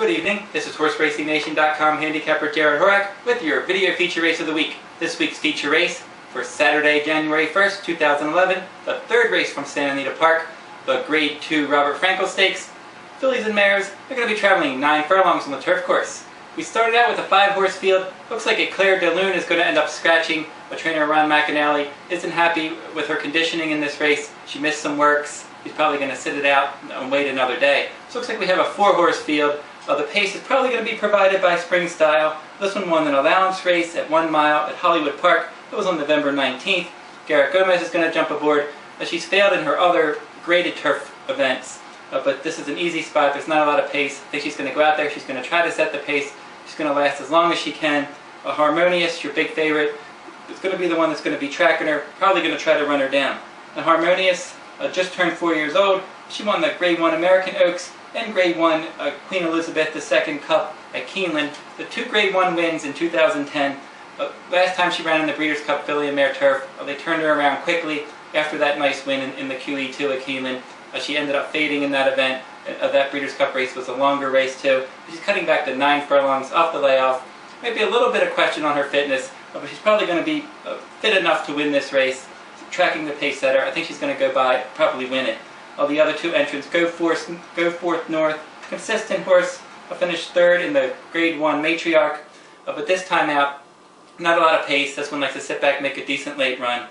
Good evening, this is HorseRacingNation.com handicapper Jared Horak with your video feature race of the week. This week's feature race for Saturday, January 1st, 2011, the third race from Santa Anita Park, the Grade 2 Robert Frankel Stakes. Fillies and mares are going to be traveling 9 furlongs on the turf course. We started out with a 5-horse field. Looks like a Claire de Lune is going to end up scratching. A trainer, Ron McAnally, isn't happy with her conditioning in this race. She missed some works. He's probably going to sit it out and wait another day. So it looks like we have a 4-horse field. The pace is probably going to be provided by Spring Style. This one won an allowance race at 1 mile at Hollywood Park. That was on November 19th. Garrett Gomez is going to jump aboard. She's failed in her other graded turf events, but this is an easy spot. There's not a lot of pace. I think she's going to go out there. She's going to try to set the pace. She's going to last as long as she can. Harmonious, your big favorite, is going to be the one that's going to be tracking her. Probably going to try to run her down. Now, Harmonious just turned 4 years old. She won the Grade 1 American Oaks and Grade 1 Queen Elizabeth II Cup at Keeneland. The 2 Grade 1 wins in 2010. Last time she ran in the Breeders' Cup Filly and Mare Turf, they turned her around quickly after that nice win in the QE2 at Keeneland. She ended up fading in that event. That Breeders' Cup race was a longer race too. She's cutting back to 9 furlongs off the layoff. Maybe a little bit of question on her fitness, but she's probably going to be fit enough to win this race. Tracking the pace setter, I think she's going to go by, probably win it. The other 2 entrants, Go Forth North, consistent horse, finished 3rd in the Grade 1 Matriarch, but this time out, not a lot of pace. This one likes to sit back, make a decent late run.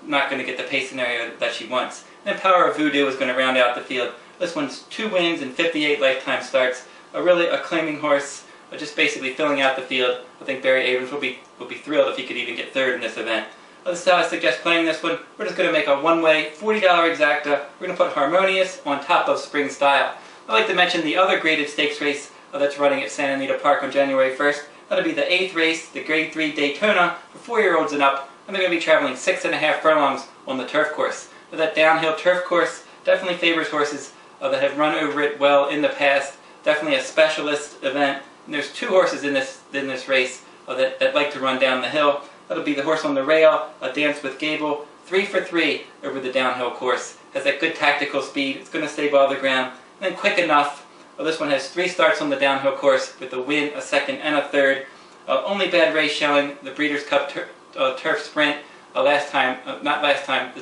Not going to get the pace scenario that she wants. And then Power of Voodoo is going to round out the field. This one's 2 wins and 58 lifetime starts. Really a claiming horse, just basically filling out the field. I think Barry Abrams will be thrilled if he could even get 3rd in this event. This is how I suggest playing this one. We're just going to make a one-way $40 exacta. We're going to put Harmonious on top of Spring Style. I'd like to mention the other graded stakes race that's running at Santa Anita Park on January 1st. That'll be the 8th race, the Grade 3 Daytona for 4-year-olds and up. And they're going to be traveling 6.5 furlongs on the turf course. But that downhill turf course definitely favors horses that have run over it well in the past. Definitely a specialist event. And there's 2 horses in this race that like to run down the hill. That'll be the horse on the rail, Dance with Gable, 3 for 3 over the downhill course. Has that good tactical speed. It's going to save all the ground. And then quick enough. This one has 3 starts on the downhill course with a win, a 2nd, and a 3rd. Only bad race showing the Breeders' Cup Turf Sprint. The time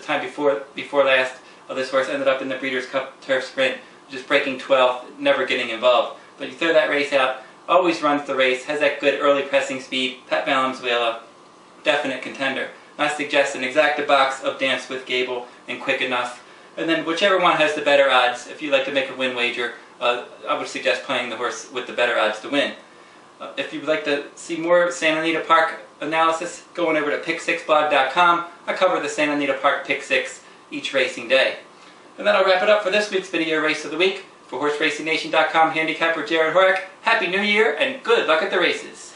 before last, this horse ended up in the Breeders' Cup Turf Sprint, just breaking 12th, never getting involved. But you throw that race out, always runs the race, has that good early pressing speed. Pat Valenzuela, definite contender. I suggest an exacta box of Dance with Gable and Quick Enough. And then whichever one has the better odds, if you like to make a win wager, I would suggest playing the horse with the better odds to win. If you would like to see more Santa Anita Park analysis, go on over to pick6blog.com. I cover the Santa Anita Park Pick 6 each racing day. And that'll wrap it up for this week's video race of the week. For HorseRacingNation.com handicapper Jared Horak, Happy New Year and good luck at the races.